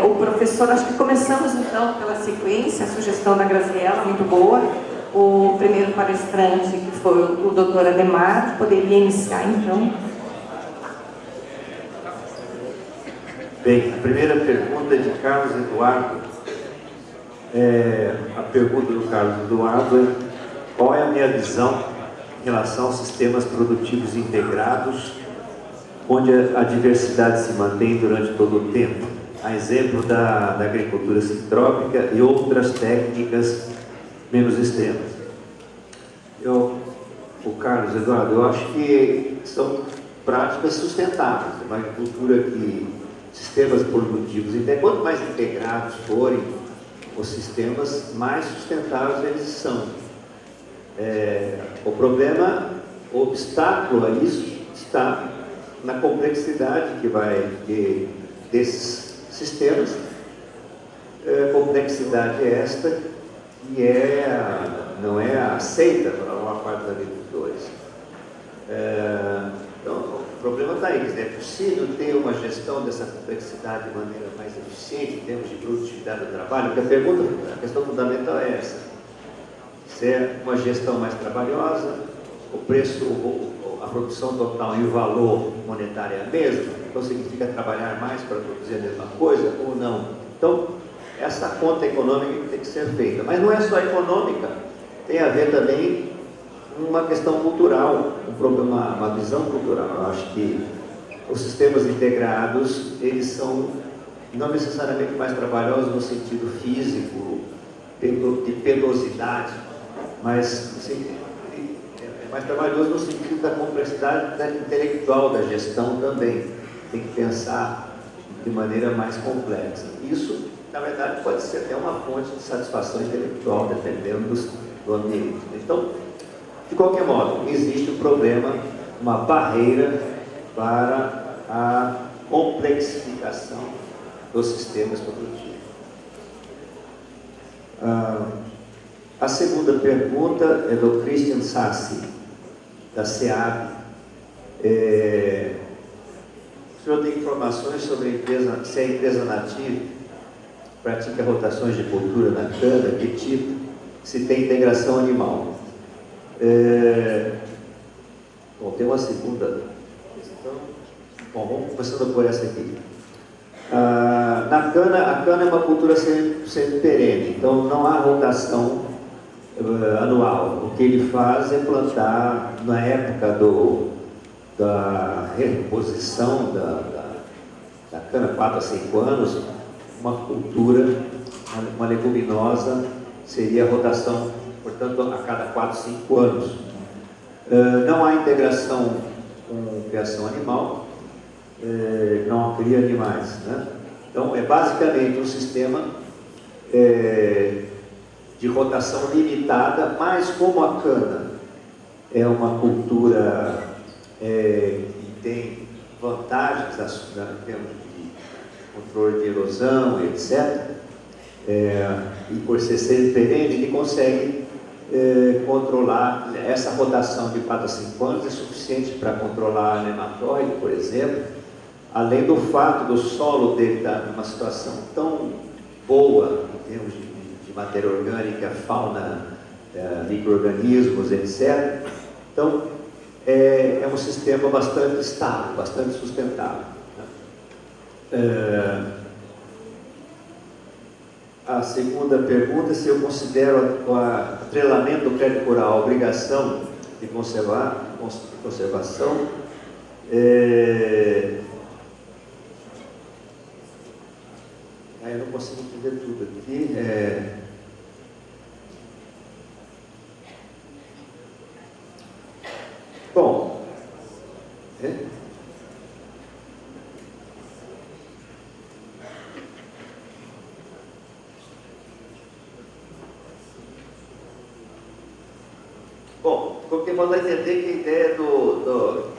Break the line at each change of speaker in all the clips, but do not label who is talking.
O professor, acho que começamos então pela sequência, a sugestão da Graziela, muito boa. O primeiro palestrante, que foi o doutor Ademar, poderia iniciar então.
Bem, a primeira pergunta é de Carlos Eduardo. A pergunta do Carlos Eduardo é: qual é a minha visão em relação aos sistemas produtivos integrados, onde a diversidade se mantém durante todo o tempo? A exemplo da agricultura sintrópica e outras técnicas menos extremas. O Carlos Eduardo, eu acho que são práticas sustentáveis. Uma agricultura que sistemas produtivos, quanto mais integrados forem os sistemas, mais sustentáveis eles são. O problema, o obstáculo a isso está na complexidade que vai ter desses sistemas. Complexidade esta que não é aceita para uma parte dos agricultores. Então, o problema está aí. É possível ter uma gestão dessa complexidade de maneira mais eficiente em termos de produtividade do trabalho? Porque a questão fundamental é essa. Se é uma gestão mais trabalhosa, o preço, a produção total e o valor monetário é a mesma, então significa trabalhar mais para produzir a mesma coisa ou não? Então, essa conta econômica tem que ser feita. Mas não é só econômica, tem a ver também com uma questão cultural, uma visão cultural. Eu acho que os sistemas integrados, eles são não necessariamente mais trabalhosos no sentido físico, de penosidade, mas é mais trabalhoso no sentido da complexidade intelectual da gestão também. Tem que pensar de maneira mais complexa. Isso, na verdade, pode ser até uma fonte de satisfação intelectual, dependendo do ambiente. Então, de qualquer modo, existe um problema, uma barreira para a complexificação dos sistemas produtivos. A segunda pergunta é do Christian Sassi, da SEAB. O senhor tem informações sobre se a empresa nativa pratica rotações de cultura na cana, que tipo, se tem integração animal? Bom, tem uma segunda questão. Bom, vamos começando por essa aqui. A cana é uma cultura sempre perene, então não há rotação anual. O que ele faz é plantar, na época da reposição da cana, 4 a 5 anos, uma cultura, uma leguminosa, seria a rotação, portanto, a cada 4 a 5 anos. Não há integração com criação animal, não cria animais, né? Então, é basicamente um sistema de rotação limitada, mas como a cana é uma cultura que tem vantagens em termos de controle de erosão, etc., e por ser sempre perene, ele consegue controlar essa rotação de 4 a 5 anos, é suficiente para controlar a nematóide, por exemplo, além do fato do solo dele estar numa situação tão boa em termos de matéria orgânica, fauna, micro-organismos, etc. Então, é um sistema bastante estável, bastante sustentável. A segunda pergunta é se eu considero o atrelamento do crédito rural a obrigação de conservação. Eu não consigo entender tudo aqui. Bom, porque vamos entender que a ideia do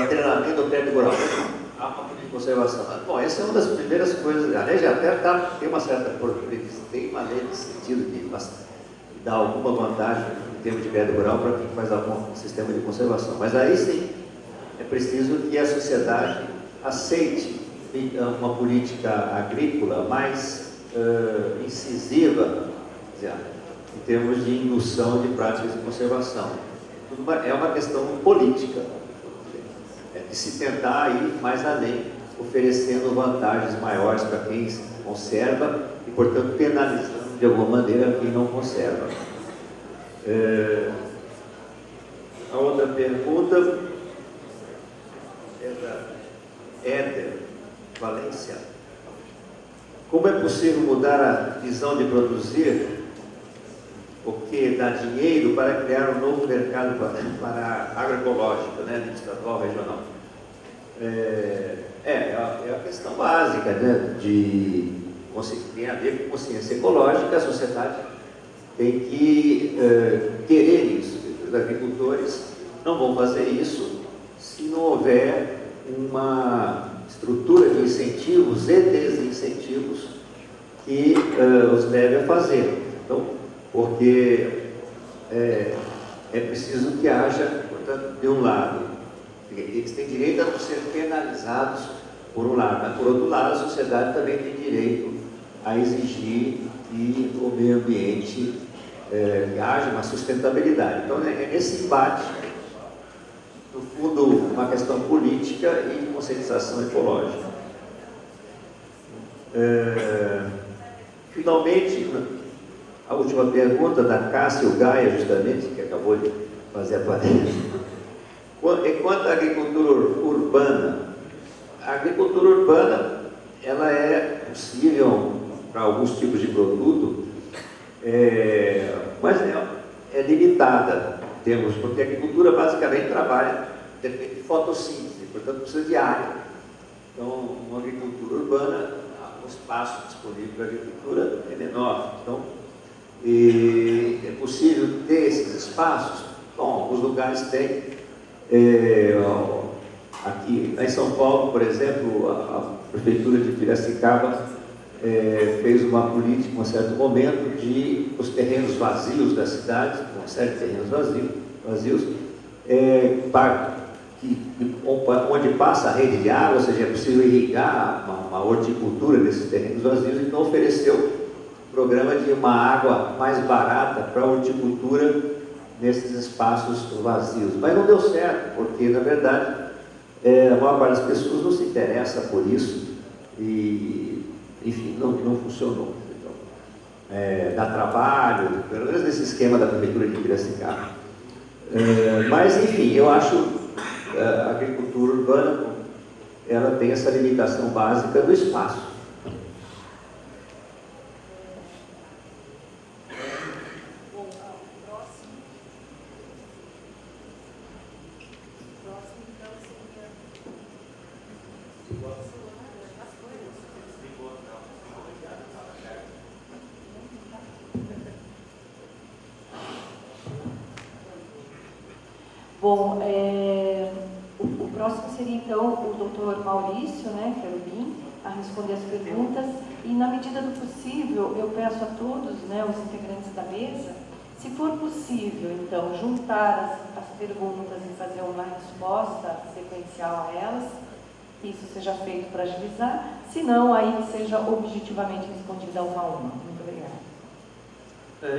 treinamento do crédito rural, a parte de conservação. Bom, essa é uma das primeiras coisas. A lei já até tem uma certa tem uma lei nesse sentido de dar alguma vantagem em termos de crédito rural para quem faz algum sistema de conservação. Mas aí sim é preciso que a sociedade aceite uma política agrícola mais incisiva, em termos de indução de práticas de conservação. É uma questão política, de se tentar ir mais além, oferecendo vantagens maiores para quem conserva e, portanto, penalizando de alguma maneira quem não conserva. A outra pergunta é da Éder Valência. Como é possível mudar a visão de produzir o que dá dinheiro para criar um novo mercado para agroecológico, né, nível estadual, regional? É a questão básica, né, tem a ver com consciência ecológica. A sociedade tem que querer isso. Os agricultores não vão fazer isso se não houver uma estrutura de incentivos e desincentivos que os leve a fazer. Então, porque é preciso que haja, portanto, de um lado, eles têm direito a não ser penalizados por um lado, mas por outro lado a sociedade também tem direito a exigir que o meio ambiente que haja uma sustentabilidade. Então é nesse embate, no fundo, uma questão política e de conscientização ecológica. Finalmente, a última pergunta da Cássio Gaia, justamente, que acabou de fazer a palestra. Quanto à agricultura urbana, ela é possível para alguns tipos de produto, mas é limitada, porque a agricultura basicamente trabalha, depende de fotossíntese, portanto precisa de área. Então, uma agricultura urbana, o espaço disponível para a agricultura é menor. Então, é possível ter esses espaços? Bom, alguns lugares têm. Aqui em São Paulo, por exemplo, a Prefeitura de Piracicaba fez uma política, em um certo momento, de os terrenos vazios da cidade, uma série de terrenos vazios, onde passa a rede de água, ou seja, é possível irrigar uma horticultura nesses terrenos vazios, e então ofereceu programa de uma água mais barata para a horticultura nesses espaços vazios. Mas não deu certo, porque, na verdade, a maior parte das pessoas não se interessa por isso e, enfim, não funcionou. Então, dá trabalho, pelo menos nesse esquema da Prefeitura de Piracicaba. Mas, enfim, eu acho que a agricultura urbana ela tem essa limitação básica do espaço.
Bom, o próximo seria então o doutor Maurício, né, Querubim, a responder as perguntas. E na medida do possível, eu peço a todos, né, os integrantes da mesa, se for possível, então, juntar as perguntas e fazer uma resposta sequencial a elas, que isso seja feito para agilizar, se não, aí que seja objetivamente respondida uma a uma. Muito obrigada.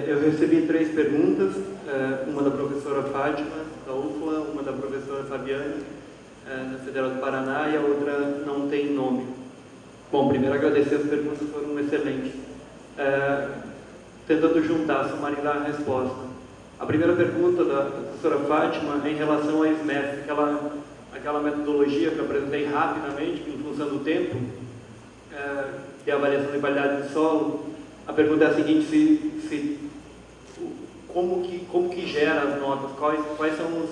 Eu recebi 3 perguntas, uma da professora Fátima, da UFLA, uma da professora Fabiane, da Federal do Paraná, e a outra não tem nome. Bom, primeiro agradecer, as perguntas foram excelentes. Tentando juntar, sumarizar a resposta. A primeira pergunta da professora Fátima é em relação à SMEF, aquela metodologia que eu apresentei rapidamente, em função do tempo, de avaliação de qualidade do solo. A pergunta é a seguinte: como que gera as notas? Quais são os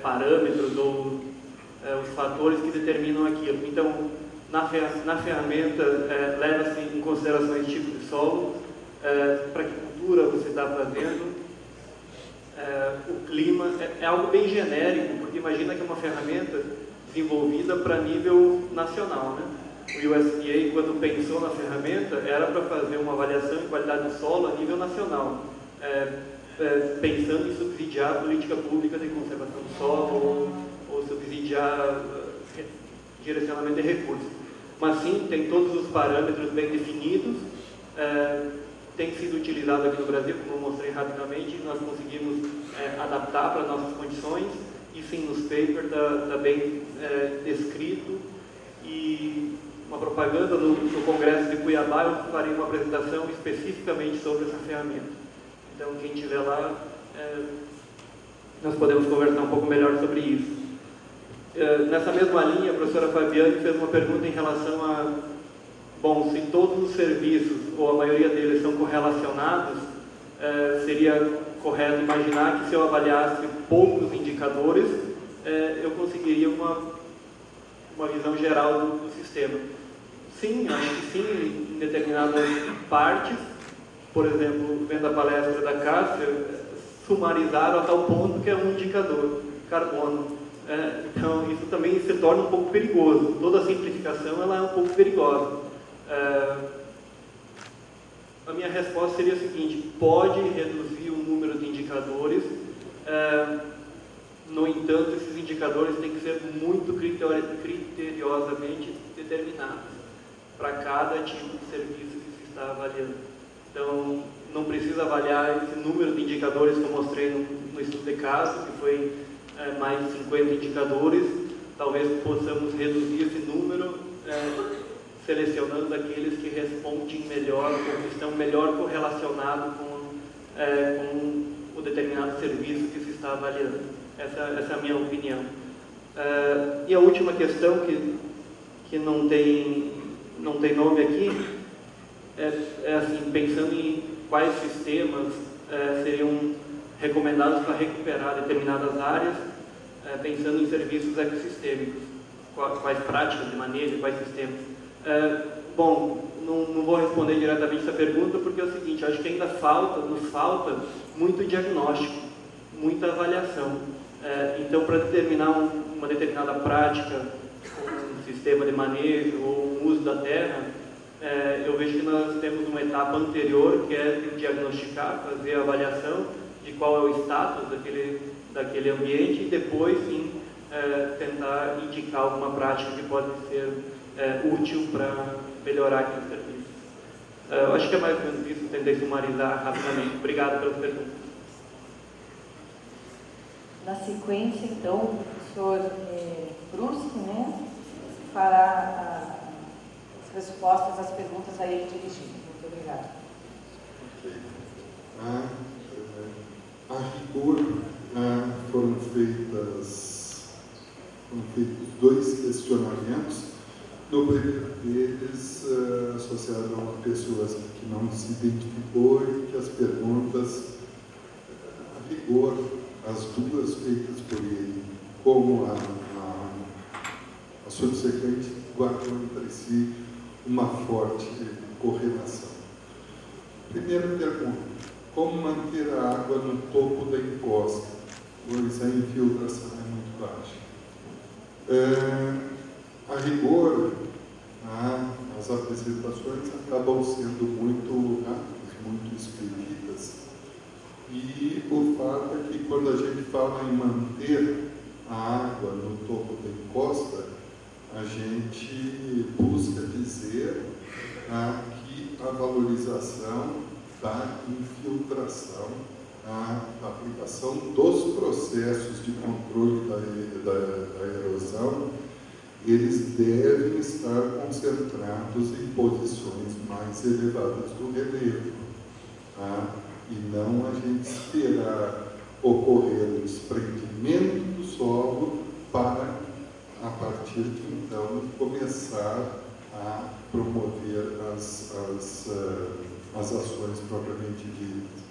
parâmetros ou os fatores que determinam aquilo? Então, na ferramenta, leva-se em consideração esse tipo de solo, para que cultura você está fazendo, o clima. É algo bem genérico, porque imagina que é uma ferramenta desenvolvida para nível nacional, né? O USDA, quando pensou na ferramenta, era para fazer uma avaliação de qualidade do solo a nível nacional, pensando em subsidiar a política pública de conservação do solo ou subsidiar direcionamento de recursos. mas sim, tem todos os parâmetros bem definidos, tem sido utilizado aqui no Brasil, como eu mostrei rapidamente, nós conseguimos adaptar para nossas condições, e sim, nos papers está bem descrito, e uma propaganda no Congresso de Cuiabá, eu farei uma apresentação especificamente sobre essa ferramenta. Então, quem estiver lá, nós podemos conversar um pouco melhor sobre isso. Nessa mesma linha, a professora Fabiane fez uma pergunta em relação a, bom, se todos os serviços, ou a maioria deles, são correlacionados, seria correto imaginar que se eu avaliasse poucos indicadores, eu conseguiria uma visão geral do sistema. Sim, acho que sim, em determinadas partes, por exemplo, vendo a palestra da Cássia, sumarizaram a tal ponto que é um indicador, carbono. Então, isso também se torna um pouco perigoso. Toda a simplificação ela é um pouco perigosa. A minha resposta seria a seguinte: pode reduzir o número de indicadores, no entanto, esses indicadores têm que ser muito criteriosamente determinados para cada tipo de serviço que se está avaliando. Então, não precisa avaliar esse número de indicadores que eu mostrei no estudo de caso, que foi mais de 50 indicadores. Talvez possamos reduzir esse número, selecionando aqueles que respondem melhor, ou que estão melhor correlacionados com o determinado serviço que se está avaliando. Essa é a minha opinião. E a última questão, que não tem nome aqui, é assim, pensando em quais sistemas seriam recomendados para recuperar determinadas áreas, pensando em serviços ecossistêmicos, quais práticas de manejo, quais sistemas. Bom, não vou responder diretamente essa pergunta, porque é o seguinte: acho que ainda nos falta muito diagnóstico, muita avaliação. Então, para determinar uma determinada prática, um sistema de manejo ou um uso da terra, eu vejo que nós temos uma etapa anterior, que é diagnosticar, fazer a avaliação de qual é o status daquele ambiente, e depois sim tentar indicar alguma prática que pode ser útil para melhorar aquele serviço. Eu acho que é mais ou menos isso, tentei sumarizar rapidamente. Obrigado pelas perguntas.
Na sequência, então, o professor Bruschi, né, fará as respostas às perguntas a ele dirigidas. Muito obrigada.
A rigor, foram feitos 2 questionamentos. No primeiro deles, associado a uma pessoa que não se identificou, e que as perguntas, a rigor, as 2 feitas por ele, como a subsequente, guardam entre si uma forte correlação. Primeira pergunta: como manter a água no topo da encosta, pois a infiltração é muito baixa? A rigor, as apresentações acabam sendo muito rápidas, muito expedidas, e o fato é que quando a gente fala em manter a água no topo da encosta, a gente busca dizer que a valorização da infiltração, a aplicação dos processos de controle da erosão, eles devem estar concentrados em posições mais elevadas do relevo, e não a gente esperar ocorrer o desprendimento do solo para, a partir de então, começar a promover as ações propriamente ditas.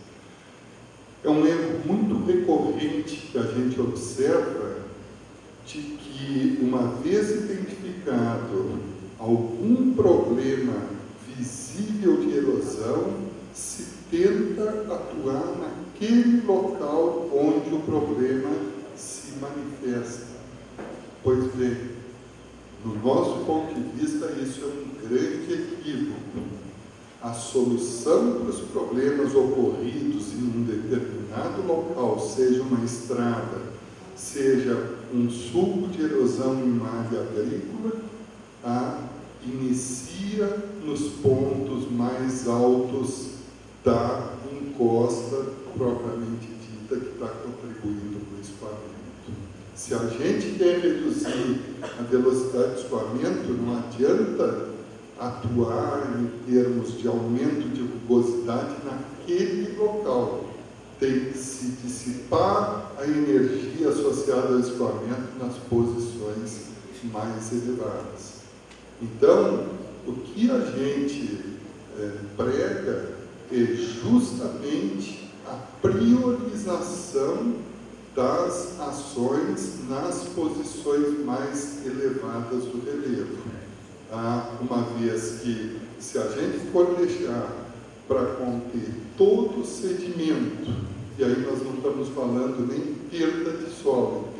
É um erro muito recorrente que a gente observa, de que, uma vez identificado algum problema visível de erosão, se tenta atuar naquele local onde o problema se manifesta. Pois bem, no nosso ponto de vista, isso é um grande equívoco. A solução para os problemas ocorridos em um determinado local, seja uma estrada, seja um sulco de erosão em uma área agrícola, inicia nos pontos mais altos da encosta propriamente dita que está contribuindo para o escoamento. Se a gente quer reduzir a velocidade de escoamento, não adianta atuar em termos de aumento de rugosidade naquele local. Tem que se dissipar a energia associada ao escoamento nas posições mais elevadas. Então, o que a gente prega é justamente a priorização das ações nas posições mais elevadas do relevo. Uma vez que, se a gente for deixar para conter todo o sedimento, e aí nós não estamos falando nem perda de solo,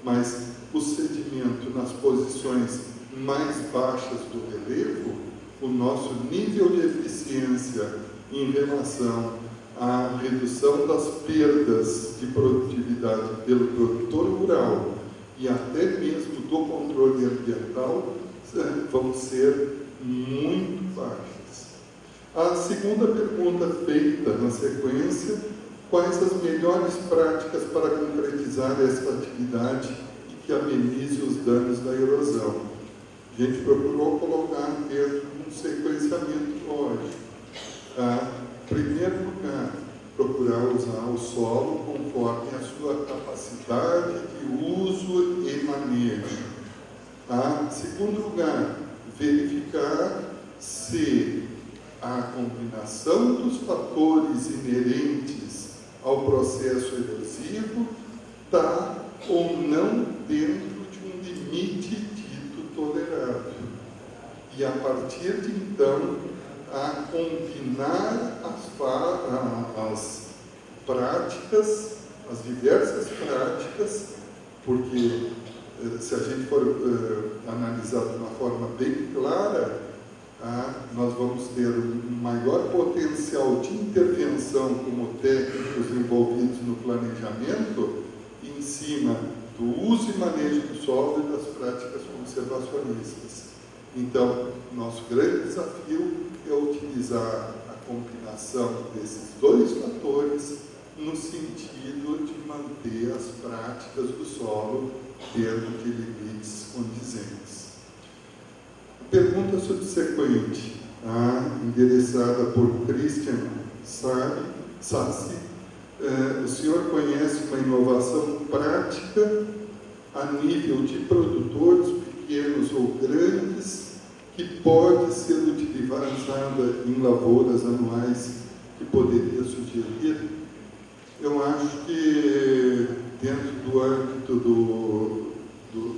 mas o sedimento nas posições mais baixas do relevo, o nosso nível de eficiência em relação à redução das perdas de produtividade pelo produtor rural e até mesmo do controle ambiental vão ser muito baixas. A segunda pergunta feita na sequência: quais as melhores práticas para concretizar essa atividade e que amenize os danos da erosão? A gente procurou colocar dentro de um sequenciamento lógico. Em primeiro lugar, procurar usar o solo conforme a sua capacidade de uso e manejo. Em segundo lugar, verificar se a combinação dos fatores inerentes ao processo erosivo está ou não dentro de um limite dito tolerável. E a partir de então, a combinar as práticas, as diversas práticas, porque se a gente for analisar de uma forma bem clara, nós vamos ter um maior potencial de intervenção como técnicos envolvidos no planejamento em cima do uso e manejo do solo e das práticas conservacionistas. Então, nosso grande desafio é utilizar a combinação desses dois fatores no sentido de manter as práticas do solo dentro de limites condizentes. Pergunta subsequente, endereçada por Christian Sassi. O senhor conhece uma inovação prática a nível de produtores pequenos ou grandes que pode ser utilizada em lavouras anuais que poderia sugerir? Eu acho que dentro do âmbito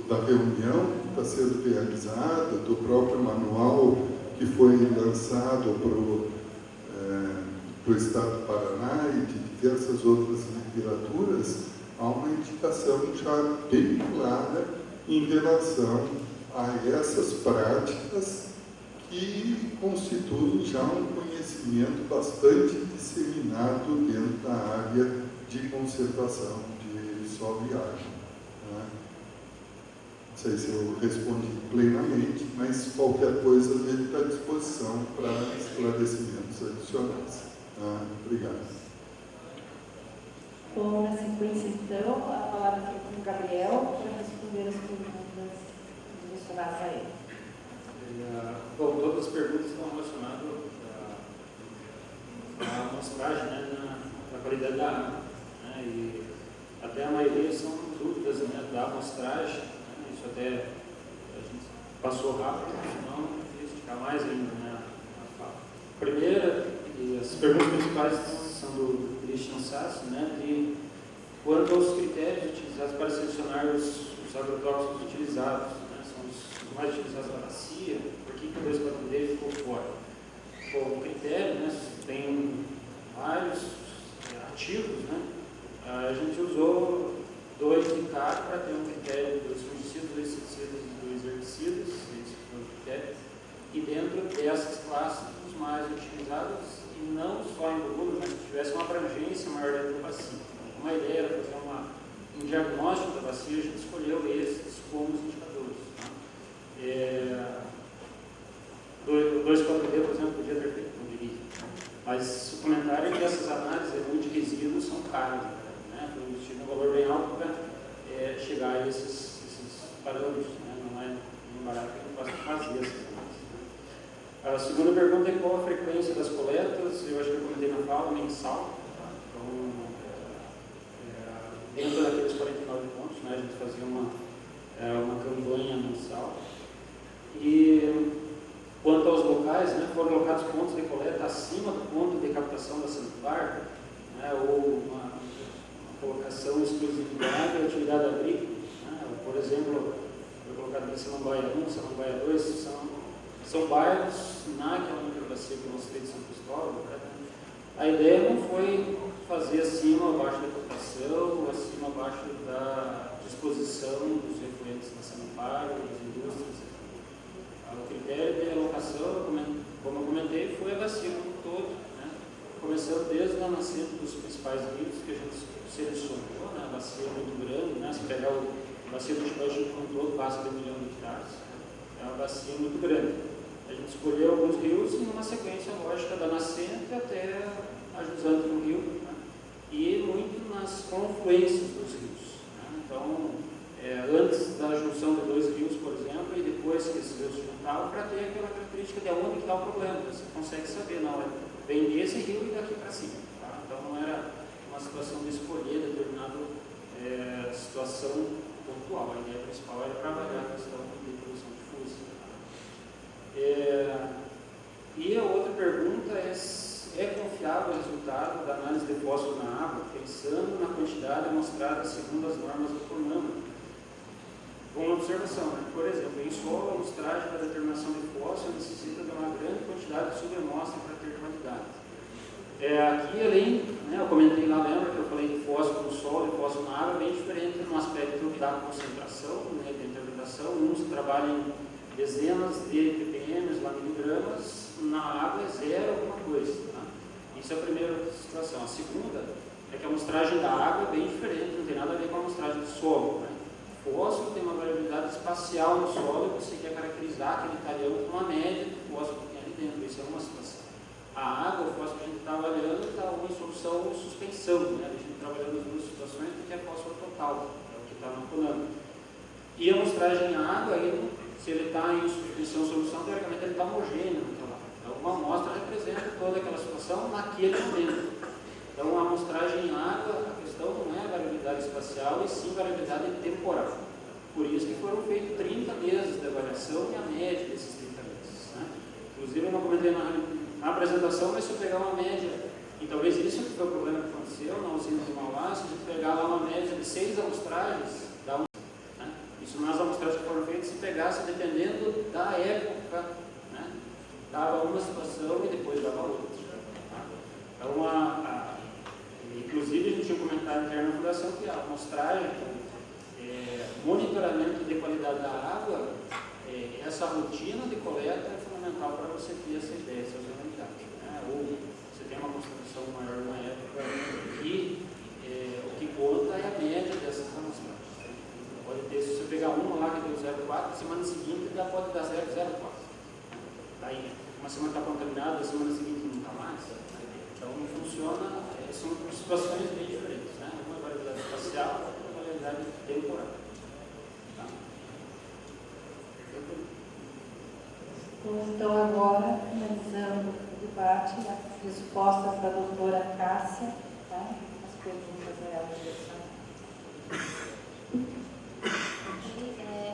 da reunião que está sendo realizada, do próprio manual que foi lançado para o Estado do Paraná e de diversas outras literaturas, há uma indicação já bem clara em relação a essas práticas que constituem já um conhecimento bastante disseminado dentro da área de conservação de solo e água. Não sei se eu respondi plenamente, mas qualquer coisa ele está à disposição para esclarecimentos adicionais. Obrigado.
Bom, na sequência, então, a palavra fica com o Gabriel para responder as perguntas direcionadas a ele.
Bom, todas as perguntas estão relacionadas à amostragem, na qualidade da água. E até a maioria são dúvidas da amostragem. Isso até a gente passou rápido, senão ia esticar mais ainda a fala. Primeira, e as perguntas principais são do Christian Sassi, de quanto aos critérios utilizados para selecionar os agrotóxicos utilizados, são os mais utilizados na bacia, por que o 2,4-D ficou fora? Bom, o critério, tem vários ativos, a gente usou 2 de cada para ter um critério dos fungicidas, dos inseticidas e dos herbicidas, esse foi o critério, e dentro dessas classes, os mais utilizados, e não só em volume, mas que tivesse uma abrangência maior dentro da bacia. Uma ideia era fazer um diagnóstico da bacia, a gente escolheu esses como os indicadores. 2,4D, por exemplo, podia ter feito, não diria. Mas o comentário é que essas análises de resíduos são caras, né? Tinha um valor bem alto para chegar a esses parâmetros, né? Não é barato que não possa fazer essas análises. Né? A segunda pergunta é qual a frequência das coletas. Eu acho que eu comentei na fala, mensal. Então, dentro daqueles 49 pontos, né, a gente fazia uma campanha mensal. E quanto aos locais, né, foram colocados pontos de coleta acima do ponto de captação da Sanepar, né, ou uma colocação exclusividade da atividade agrícola. Né, por exemplo, foi colocado em Samambaia 1, Samambaia 2, são bairros naquela microbacia que eu mostrei de São Cristóvão. Né. A ideia não foi fazer acima ou abaixo da captação, acima ou abaixo da disposição dos efluentes da Sanepar, das indústrias. O critério de alocação, como eu comentei, foi a bacia como um todo, né? Começando desde a nascente dos principais rios que a gente selecionou, né? A bacia muito grande, né? Se pegar a bacia do Chicote como um todo, passa de 1 milhão de hectares, é uma bacia muito grande. A gente escolheu alguns rios em uma sequência lógica da nascente até a jusante no rio, né? E muito nas confluências dos rios. Né? Então, antes da junção de 2 rios, por exemplo, e depois que esses rios se juntavam, para ter aquela característica de onde está o problema. Você consegue saber, não, vem desse rio e daqui para cima. Tá? Então não era uma situação de escolher determinada situação pontual. A ideia principal era trabalhar a questão de produção difusa. E a outra pergunta é confiável o resultado da análise de fósforo na água, pensando na quantidade amostrada segundo as normas do CONAMA? Com uma observação, né? Por exemplo, em solo, a amostragem para determinação de fósforo necessita de uma grande quantidade de subamostra para ter qualidade. Aqui, além, né, eu comentei lá, lembra que eu falei de fósforo no solo e fósforo na água, bem diferente no aspecto da concentração, né, da interpretação. Uns trabalham em dezenas de ppm, lá miligramas, na água é 0 alguma coisa. Tá? Isso é a primeira situação. A segunda é que a amostragem da água é bem diferente, não tem nada a ver com a amostragem do solo. Né? O fósforo tem uma variabilidade espacial no solo e você quer caracterizar aquele talhão com uma média do fósforo que tem ali dentro. Isso é uma situação. A água, o fósforo que a gente está avaliando, está uma em solução ou suspensão. Né? A gente está trabalhando as duas situações porque é fósforo total, é o que está no CONAMA. E a amostragem em água, se ele está em suspensão ou solução, teoricamente ele está homogêneo naquela água. Então, uma amostra representa toda aquela situação naquele momento. Então, a amostragem em água, a questão não é a variabilidade espacial, e sim a variabilidade temporal. Por isso que foram feitos 30 meses de avaliação e a média desses 30 meses. Né? Inclusive, eu não comentei na apresentação, mas se eu pegar uma média, e talvez isso que foi o problema que aconteceu na usina de Mauá, se a gente pegar lá uma média de 6 amostragens, dá um. Né? Isso nas amostragens que foram feitas, se pegasse dependendo da época, né? Dava uma situação e depois dava outra. Tá? Então, inclusive, a gente tinha um comentário interno na fundação que a amostragem, monitoramento de qualidade da água, essa rotina de coleta é fundamental para você ter essa ideia, essa usabilidade. Né? Ou você tem uma concentração maior numa época e o que conta é a média dessas amostragens. Pode ter, se você pegar uma lá que deu 0,4, semana seguinte já pode dar 0,04. Daí, uma semana está contaminada, a semana seguinte não está mais. Então, não funciona, são situações bem diferentes. Né? Uma é variabilidade espacial, outra é variabilidade temporal. Tá?
Então, agora, finalizando o debate, as respostas da doutora Cássia, tá? As perguntas dela.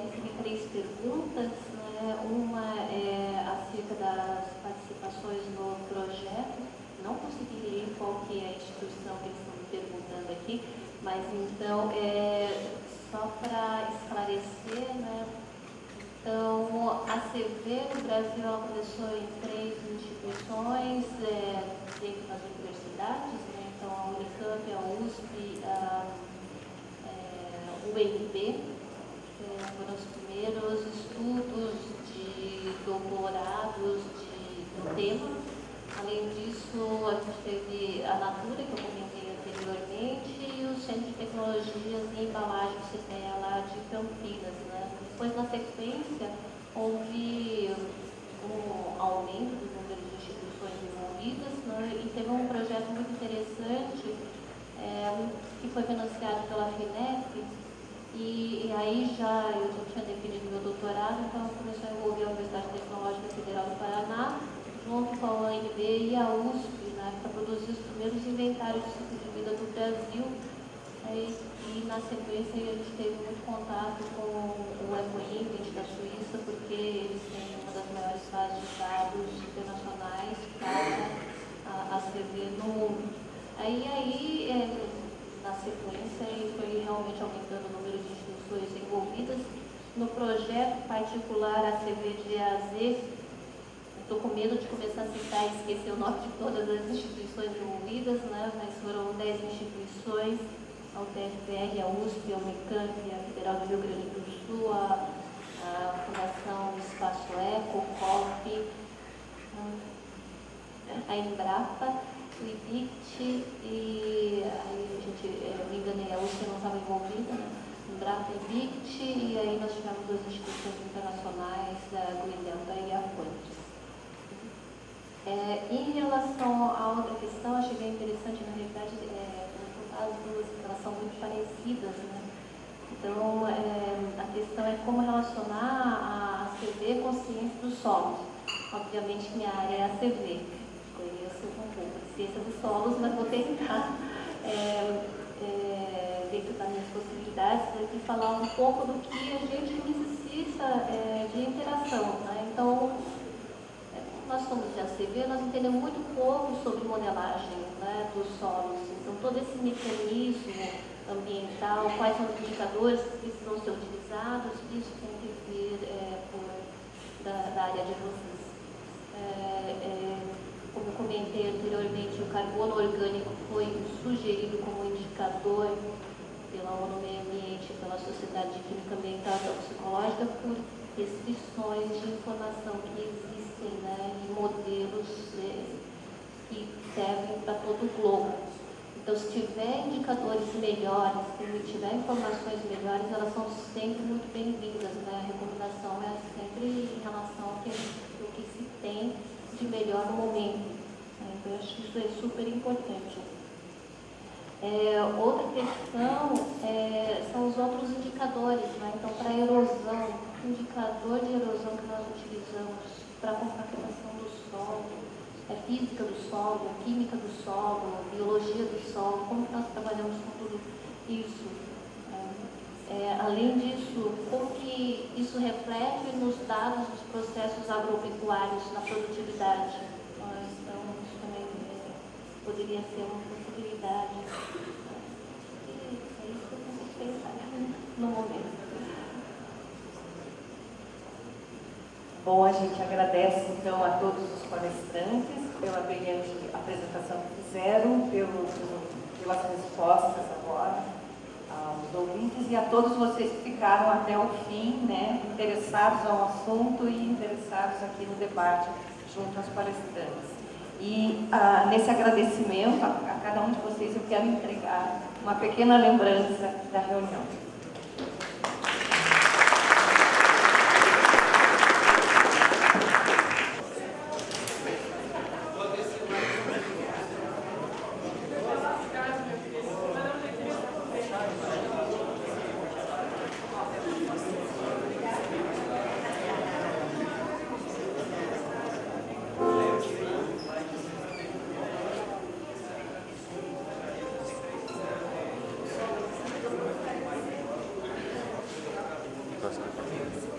Recebi 3 perguntas. Né? Uma é acerca das participações no projeto. Não consegui ler qual que é a instituição que eles estão me perguntando aqui, mas então, só para esclarecer, né? Então, a CV no Brasil, ela começou em 3 instituições dentro das universidades, né? Então, a Unicamp, a USP, o UNB, foram os primeiros estudos de doutorados do tema. Além disso, a gente teve a Natura, que eu comentei anteriormente, e o Centro de Tecnologias e Embalagem CPEA lá de Campinas. Né? Depois, na sequência, houve um aumento do número de instituições envolvidas, né? E teve um projeto muito interessante que foi financiado pela FINEP, e aí eu já tinha definido meu doutorado, então começou a envolver a Universidade Tecnológica Federal do Paraná, junto com a UNB e a USP, né, para produzir os primeiros inventários de ciclo de vida do Brasil. E na sequência a gente teve muito contato com o EcoInvent da Suíça, porque eles têm uma das maiores bases de dados internacionais para a CV no mundo. Na sequência, foi realmente aumentando o número de instituições envolvidas. No projeto particular ACV de EAZ, estou com medo de começar a citar e esquecer o nome de todas as instituições envolvidas, né? Mas foram 10 instituições, a UTFPR, a USP, a Unicamp, a Federal do Rio Grande do Sul, a Fundação Espaço Eco, COP, a Embrapa, o IBIT, e aí a gente, me enganei, a USP não estava envolvida, né? Embrapa e IBIT, e aí nós tivemos 2 instituições internacionais, a Guidelta e a Quantis. Em relação à outra questão, achei bem interessante, na realidade, as duas, elas são muito parecidas, né? Então, a questão é como relacionar a CV com a ciência dos solos. Obviamente, minha área é a CV, conheço um pouco de ciência dos solos, mas vou tentar, dentro das minhas possibilidades, aqui falar um pouco do que a gente necessita de interação, né? Então, nós somos de ACV, nós entendemos muito pouco sobre modelagem, né, dos solos. Então, todo esse mecanismo ambiental, quais são os indicadores que precisam ser utilizados, isso tem que vir da área de vocês. Como eu comentei anteriormente, o carbono orgânico foi sugerido como indicador pela ONU Meio Ambiente, pela Sociedade de Química Ambiental e Toxicológica, por restrições de informação que existem, né, e modelos que servem para todo o globo. Então, se tiver indicadores melhores, se tiver informações melhores, elas são sempre muito bem-vindas, né? A recomendação é sempre em relação ao que se tem de melhor no momento. Então, eu acho que isso é super importante. Outra questão são os outros indicadores, né? Então, para erosão, o indicador de erosão que nós utilizamos para a compactação do solo, física do solo, química do solo, biologia do solo, como nós trabalhamos com tudo isso. Além disso, como que isso reflete nos dados dos processos agropecuários na produtividade. Então, isso também poderia ser uma possibilidade. É isso que eu consigo pensar no momento.
Bom, a gente agradece então a todos os palestrantes pela brilhante apresentação que fizeram, pelas respostas agora aos ouvintes e a todos vocês que ficaram até o fim, né, interessados ao assunto e interessados aqui no debate junto aos palestrantes. E nesse agradecimento a cada um de vocês eu quero entregar uma pequena lembrança da reunião.
Gracias.